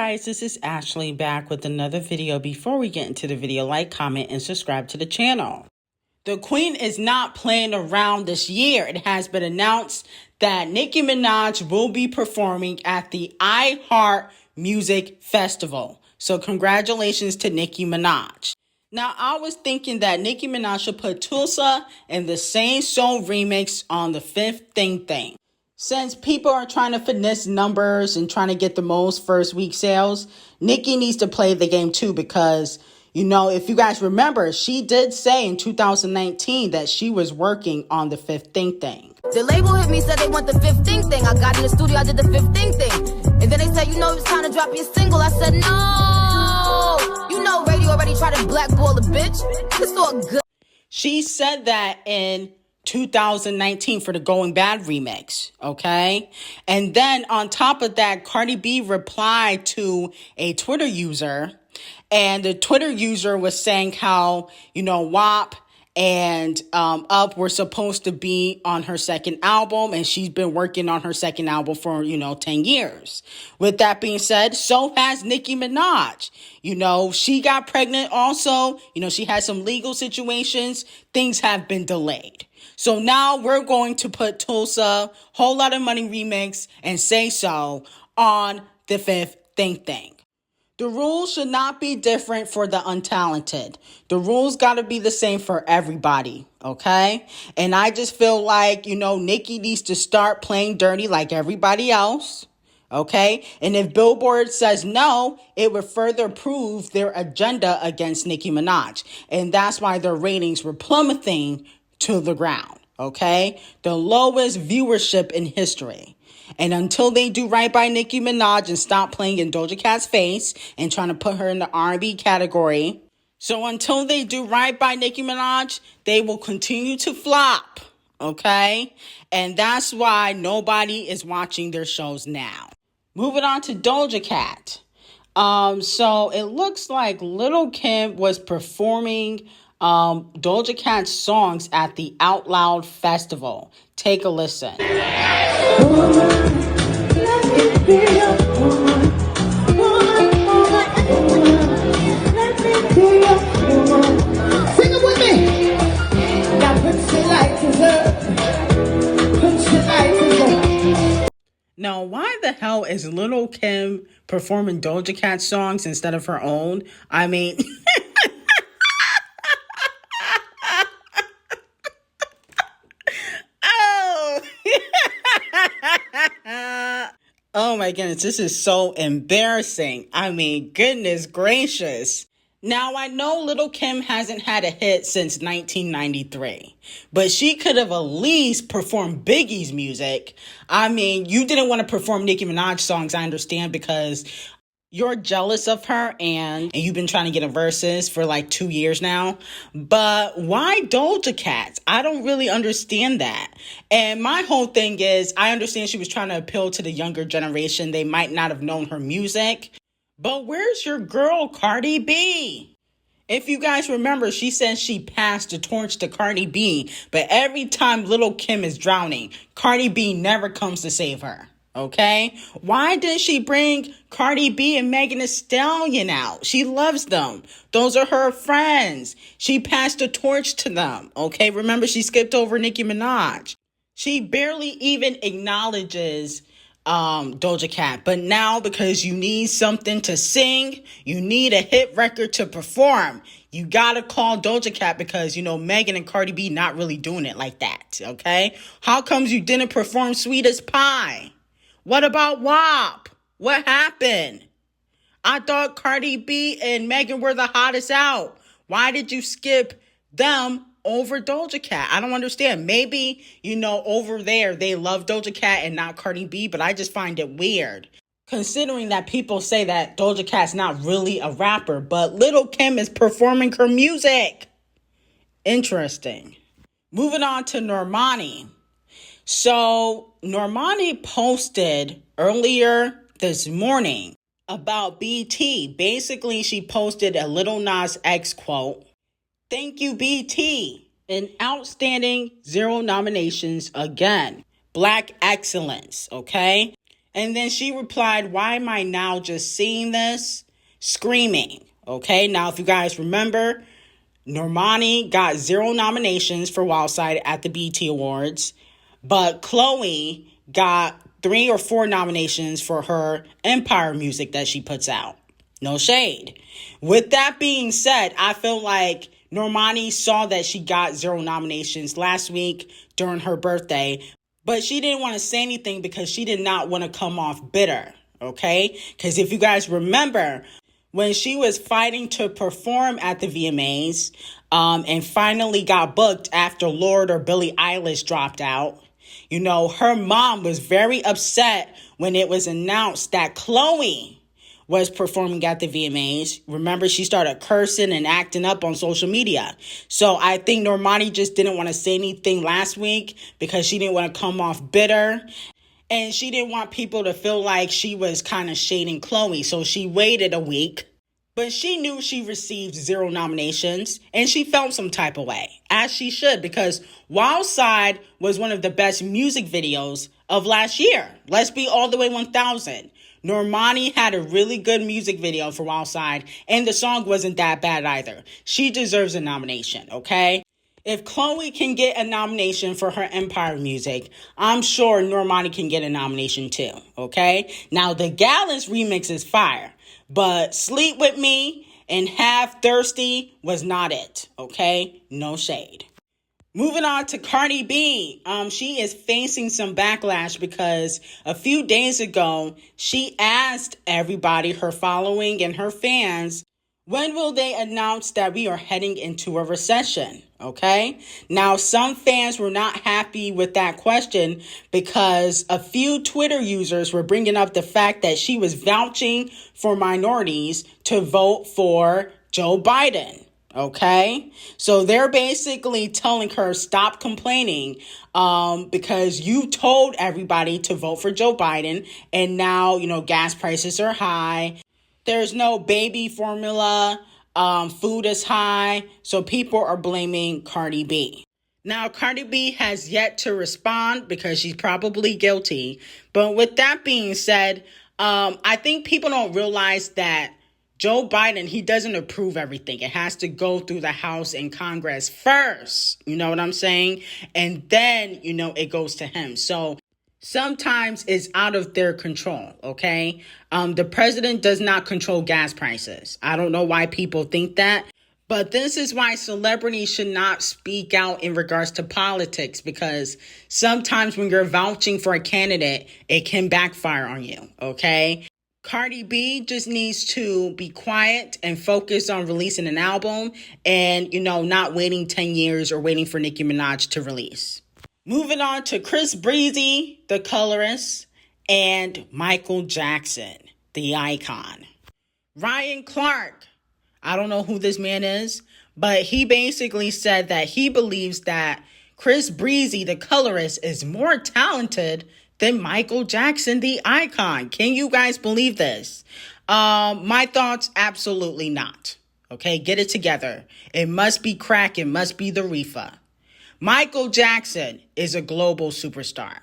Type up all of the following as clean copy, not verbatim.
guys, this is Ashley back with another video. Before we get into the video, like, comment, and subscribe to the channel. The Queen is not playing around this year. It has been announced that Nicki Minaj will be performing at the iHeart Music Festival. So congratulations to Nicki Minaj. Now, I was thinking that Nicki Minaj should put Tulsa and the Same Soul remix on the Fifth Thing. Since people are trying to finesse numbers and trying to get the most first week sales, Nicki needs to play the game too because, you know, if you guys remember, she did say in 2019 that she was working on the Fifth Thing. The label hit me, said they want the Fifth Thing. I got in the studio, I did the Fifth Thing. And then they said, you know, it's time to drop your single. I said, no. You know, radio already tried to blackball the bitch. It's all good. She said that in 2019 for the Going Bad remix, okay? And then on top of that, Cardi B replied to a Twitter user, and the Twitter user was saying how, you know, WAP and Up were supposed to be on her second album, and she's been working on her second album for, 10 years. With that being said, so has Nicki Minaj. You know, she got pregnant also. You know, she had some legal situations. Things have been delayed. So now we're going to put Tulsa, Whole Lot of Money remix, and Say So on the Fifth Thing. The rules should not be different for the untalented. The rules got to be the same for everybody, okay? And I just feel like, Nicki needs to start playing dirty like everybody else, okay? And if Billboard says no, it would further prove their agenda against Nicki Minaj. And that's why their ratings were plummeting to the ground, okay? The lowest viewership in history. And until they do right by Nicki Minaj and stop playing in Doja Cat's face and trying to put her in the R&B category. So until they do right by Nicki Minaj, they will continue to flop, okay? And that's why nobody is watching their shows now. Moving on to Doja Cat. So it looks like Lil Kim was performing Doja Cat's songs at the Out Loud Festival. Take a listen. Sing it with me. Now put your lighters up. Put your lighters up. Now, why the hell is Lil Kim performing Doja Cat songs instead of her own? I mean, oh my goodness, this is so embarrassing. I mean, goodness gracious. Now, I know Lil Kim hasn't had a hit since 1993, but she could have at least performed Biggie's music. I mean, you didn't want to perform Nicki Minaj songs, I understand, because you're jealous of her and you've been trying to get a verses for like 2 years now. But why Doja Cat? I don't really understand that. And my whole thing is, I understand she was trying to appeal to the younger generation. They might not have known her music. But where's your girl, Cardi B? If you guys remember, she said she passed the torch to Cardi B. But every time Lil Kim is drowning, Cardi B never comes to save her. Okay? Why didn't she bring Cardi B and Megan Thee Stallion out? She loves them. Those are her friends. She passed the torch to them. Okay? Remember, she skipped over Nicki Minaj. She barely even acknowledges Doja Cat. But now, because you need something to sing, you need a hit record to perform, you gotta call Doja Cat because, Megan and Cardi B not really doing it like that. Okay? How comes you didn't perform Sweet as Pie? What about WAP? What happened? I thought Cardi B and Megan were the hottest out. Why did you skip them over Doja Cat? I don't understand. Maybe, over there they love Doja Cat and not Cardi B, but I just find it weird. Considering that people say that Doja Cat's not really a rapper, but Lil Kim is performing her music. Interesting. Moving on to Normani. So Normani posted earlier this morning about BT. Basically, she posted a Lil Nas X quote. Thank you, BT. An outstanding 0 nominations again. Black excellence, okay? And then she replied, why am I now just seeing this? Screaming. Okay, now if you guys remember, Normani got 0 nominations for Wildside at the BET Awards, but Chloe got 3 or 4 nominations for her Empire music that she puts out. No shade. With that being said, I feel like Normani saw that she got 0 nominations last week during her birthday, but she didn't want to say anything because she did not want to come off bitter, okay? Because if you guys remember, when she was fighting to perform at the VMAs and finally got booked after Lorde or Billie Eilish dropped out, you know, her mom was very upset when it was announced that Chloe was performing at the VMAs. Remember, she started cursing and acting up on social media. So I think Normani just didn't want to say anything last week because she didn't want to come off bitter. And she didn't want people to feel like she was kind of shading Chloe. So she waited a week. But she knew she received 0 nominations, and she felt some type of way, as she should, because Wildside was one of the best music videos of last year. Let's be all the way 1000. Normani had a really good music video for Wildside, and the song wasn't that bad either. She deserves a nomination, okay? If Chloe can get a nomination for her Empire music, I'm sure Normani can get a nomination too, okay? Now, the Gallons remix is fire. But Sleep With Me and Half Thirsty was not it, okay? No shade. Moving on to Cardi B. She is facing some backlash because a few days ago, she asked everybody, her following and her fans, when will they announce that we are heading into a recession? Okay. Now, some fans were not happy with that question because a few Twitter users were bringing up the fact that she was vouching for minorities to vote for Joe Biden. Okay. So they're basically telling her, stop complaining because you told everybody to vote for Joe Biden. And now, you know, gas prices are high. There's no baby formula. Food is high. So people are blaming Cardi B. Now, Cardi B has yet to respond because she's probably guilty. But with that being said, I think people don't realize that Joe Biden, he doesn't approve everything. It has to go through the House and Congress first. You know what I'm saying? And then, you know, it goes to him. So sometimes it's out of their control, okay? The president does not control gas prices. I don't know why people think that, but this is why celebrities should not speak out in regards to politics, because sometimes when you're vouching for a candidate, it can backfire on you, okay? Cardi B just needs to be quiet and focus on releasing an album and, you know, not waiting 10 years or waiting for Nicki Minaj to release. Moving on to Chris Breezy, the colorist, and Michael Jackson, the icon. Ryan Clark, I don't know who this man is, but he basically said that he believes that Chris Breezy, the colorist, is more talented than Michael Jackson, the icon. Can you guys believe this? My thoughts, absolutely not. Okay, get it together. It must be crack. It must be the reefer. Michael Jackson is a global superstar.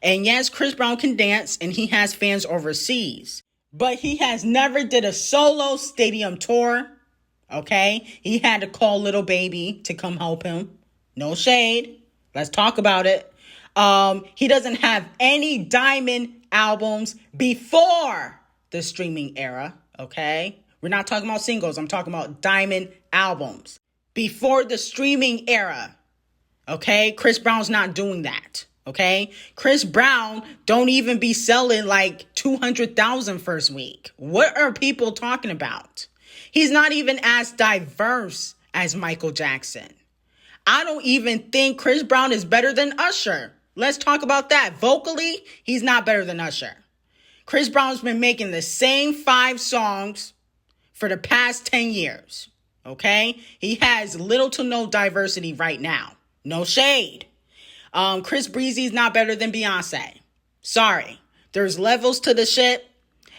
And yes, Chris Brown can dance and he has fans overseas, but he has never did a solo stadium tour. Okay, he had to call Little Baby to come help him. No shade. Let's talk about it. He doesn't have any diamond albums before the streaming era, okay? We're not talking about singles. I'm talking about diamond albums before the streaming era, okay? Chris Brown's not doing that, okay? Chris Brown don't even be selling like 200,000 first week. What are people talking about? He's not even as diverse as Michael Jackson. I don't even think Chris Brown is better than Usher. Let's talk about that. Vocally, he's not better than Usher. Chris Brown's been making the same 5 songs for the past 10 years, okay? He has little to no diversity right now. No shade. Chris Breezy's not better than Beyonce. Sorry. There's levels to the shit.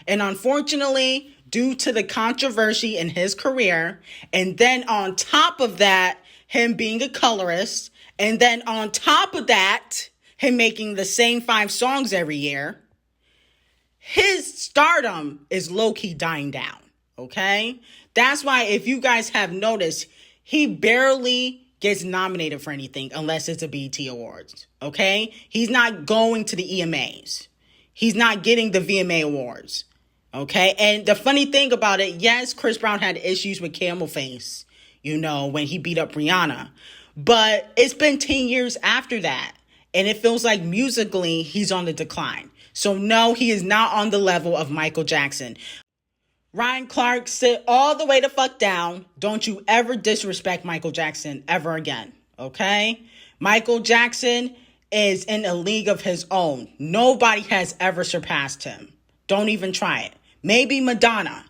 And unfortunately, due to the controversy in his career, and then on top of that, him being a colorist, and then on top of that, him making the same 5 songs every year, his stardom is low-key dying down, okay? That's why if you guys have noticed, he barely gets nominated for anything unless it's a BET Awards, okay? He's not going to the EMAs. He's not getting the VMA Awards, okay? And the funny thing about it, yes, Chris Brown had issues with Camel Face, you know, when he beat up Rihanna. But it's been 10 years after that. And it feels like musically, he's on the decline. So no, he is not on the level of Michael Jackson. Ryan Clark, sit all the way the fuck down. Don't you ever disrespect Michael Jackson ever again, okay? Michael Jackson is in a league of his own. Nobody has ever surpassed him. Don't even try it. Maybe Madonna,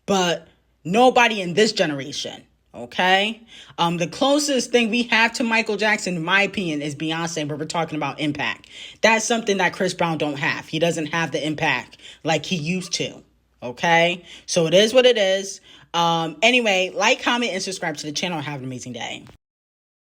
but nobody in this generation, okay? The closest thing we have to Michael Jackson, in my opinion, is Beyonce, but we're talking about impact. That's something that Chris Brown don't have. He doesn't have the impact like he used to. Okay, so it is what it is. Anyway, like, comment, and subscribe to the channel. Have an amazing day.